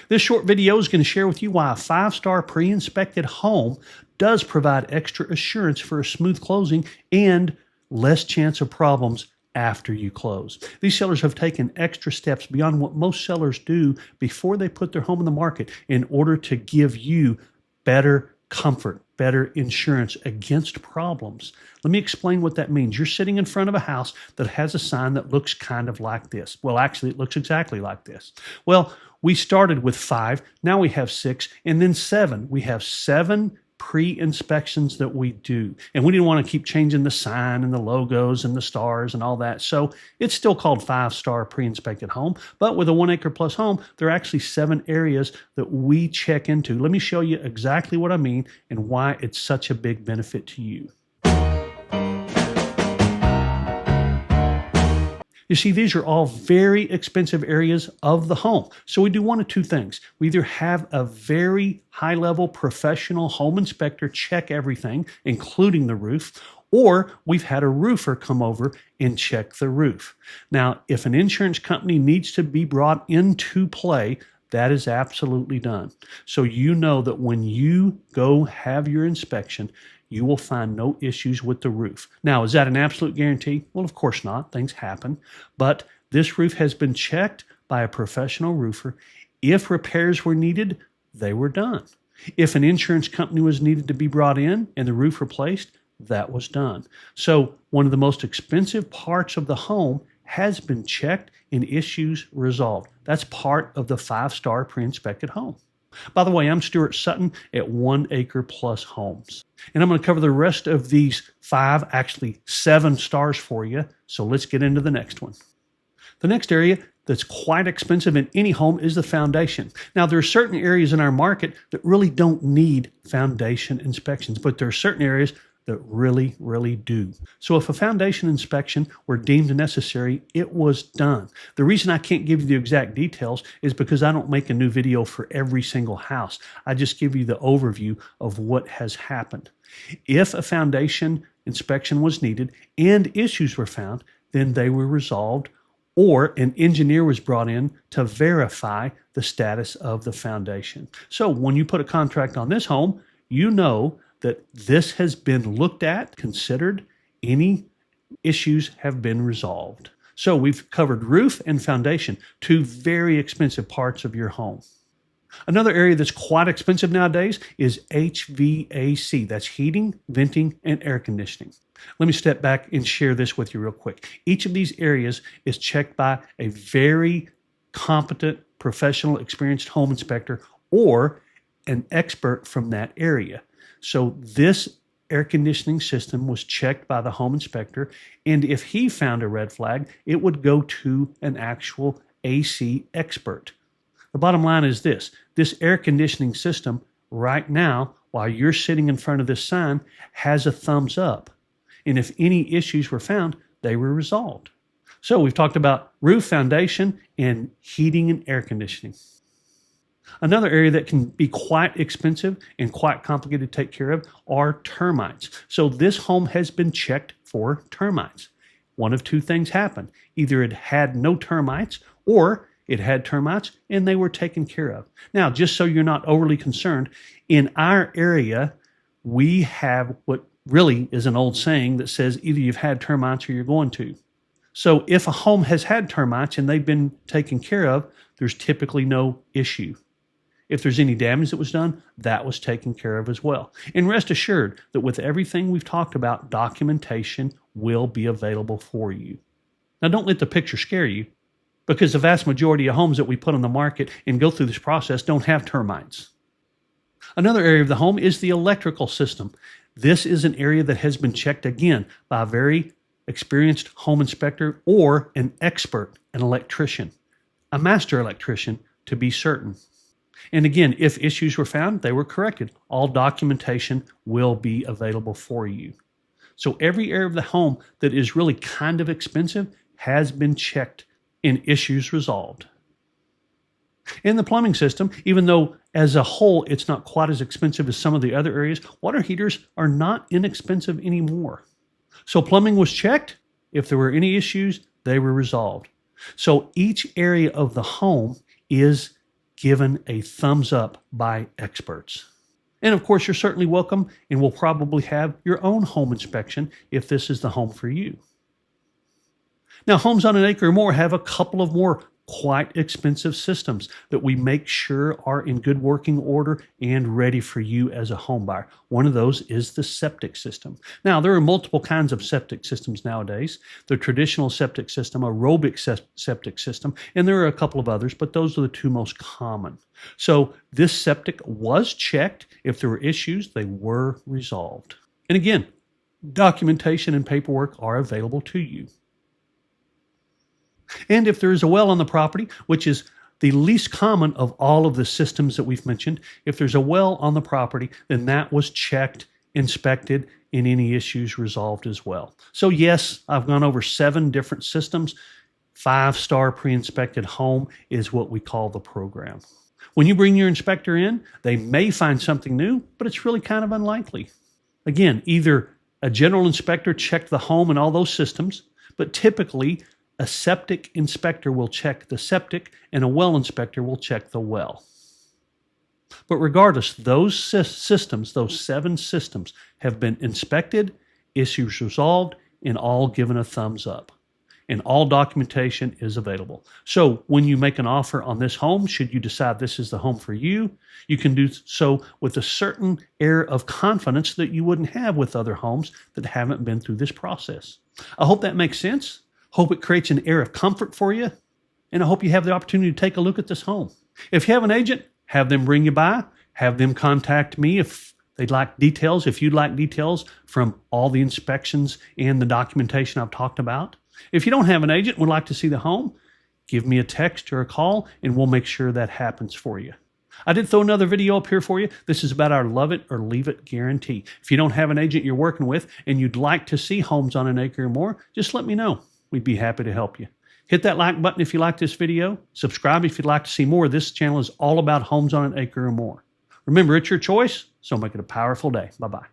This short video is going to share with you why a 5-star pre-inspected home does provide extra assurance for a smooth closing and less chance of problems after you close. These sellers have taken extra steps beyond what most sellers do before they put their home in the market in order to give you better comfort, better insurance against problems. Let me explain what that means. You're sitting in front of a house that has a sign that looks kind of like this. Well, actually, it looks exactly like this. Well, we started with 5, now we have 6, and then 7. We have 7 pre-inspections that we do. And we didn't want to keep changing the sign and the logos and the stars and all that. So it's still called 5-star pre-inspected home. But with a 1 Acre Plus home, there are actually 7 areas that we check into. Let me show you exactly what I mean and why it's such a big benefit to you. You see, these are all very expensive areas of the home. So we do one of 2 things. We either have a very high-level professional home inspector check everything, including the roof, or we've had a roofer come over and check the roof. Now, if an insurance company needs to be brought into play, that is absolutely done. So you know that when you go have your inspection, you will find no issues with the roof. Now, is that an absolute guarantee? Well, of course not. Things happen. But this roof has been checked by a professional roofer. If repairs were needed, they were done. If an insurance company was needed to be brought in and the roof replaced, that was done. So one of the most expensive parts of the home has been checked and issues resolved. That's part of the 5-star pre-inspected home. By the way, I'm Stuart Sutton at 1 Acre Plus Homes. And I'm going to cover the rest of these 5, actually 7 stars for you. So let's get into the next one. The next area that's quite expensive in any home is the foundation. Now, there are certain areas in our market that really don't need foundation inspections, but there are certain areas that really, really do. So if a foundation inspection were deemed necessary, it was done. The reason I can't give you the exact details is because I don't make a new video for every single house. I just give you the overview of what has happened. If a foundation inspection was needed and issues were found, then they were resolved, or an engineer was brought in to verify the status of the foundation. So when you put a contract on this home, you know that this has been looked at, considered, any issues have been resolved. So we've covered roof and foundation, 2 very expensive parts of your home. Another area that's quite expensive nowadays is HVAC. That's heating, venting, and air conditioning. Let me step back and share this with you real quick. Each of these areas is checked by a very competent, professional, experienced home inspector or an expert from that area. So this air conditioning system was checked by the home inspector, and if he found a red flag, it would go to an actual AC expert. The bottom line is this air conditioning system right now, while you're sitting in front of this sign, has a thumbs up. And if any issues were found, they were resolved. So we've talked about roof, foundation, and heating and air conditioning. Another area that can be quite expensive and quite complicated to take care of are termites. So this home has been checked for termites. One of 2 things happened. Either it had no termites or it had termites and they were taken care of. Now, just so you're not overly concerned, in our area, we have what really is an old saying that says either you've had termites or you're going to. So if a home has had termites and they've been taken care of, there's typically no issue. If there's any damage that was done, that was taken care of as well. And rest assured that with everything we've talked about, documentation will be available for you. Now, don't let the picture scare you, because the vast majority of homes that we put on the market and go through this process don't have termites. Another area of the home is the electrical system. This is an area that has been checked again by a very experienced home inspector or an expert, an electrician, a master electrician to be certain. And again, if issues were found, they were corrected. All documentation will be available for you. So every area of the home that is really kind of expensive has been checked and issues resolved. In the plumbing system, even though as a whole it's not quite as expensive as some of the other areas, water heaters are not inexpensive anymore. So plumbing was checked. If there were any issues, they were resolved. So each area of the home is given a thumbs up by experts. And of course, you're certainly welcome and will probably have your own home inspection if this is the home for you. Now, homes on an acre or more have a couple of more quite expensive systems that we make sure are in good working order and ready for you as a home buyer. One of those is the septic system. Now, there are multiple kinds of septic systems nowadays. The traditional septic system, aerobic septic system, and there are a couple of others, but those are the two most common. So this septic was checked. If there were issues, they were resolved. And again, documentation and paperwork are available to you. And if there is a well on the property, which is the least common of all of the systems that we've mentioned, if there's a well on the property, then that was checked, inspected, and any issues resolved as well. So yes, I've gone over 7 different systems. 5-star pre-inspected home is what we call the program. When you bring your inspector in, they may find something new, but it's really kind of unlikely. Again, either a general inspector checked the home and all those systems, but typically a septic inspector will check the septic and a well inspector will check the well. But regardless, those systems, those 7 systems, have been inspected, issues resolved, and all given a thumbs up. And all documentation is available. So when you make an offer on this home, should you decide this is the home for you, you can do so with a certain air of confidence that you wouldn't have with other homes that haven't been through this process. I hope that makes sense. Hope it creates an air of comfort for you. And I hope you have the opportunity to take a look at this home. If you have an agent, have them bring you by. Have them contact me if they'd like details, if you'd like details from all the inspections and the documentation I've talked about. If you don't have an agent and would like to see the home, give me a text or a call and we'll make sure that happens for you. I did throw another video up here for you. This is about our love it or leave it guarantee. If you don't have an agent you're working with and you'd like to see homes on an acre or more, just let me know. We'd be happy to help you. Hit that like button if you like this video. Subscribe if you'd like to see more. This channel is all about homes on an acre or more. Remember, it's your choice, so make it a powerful day. Bye-bye.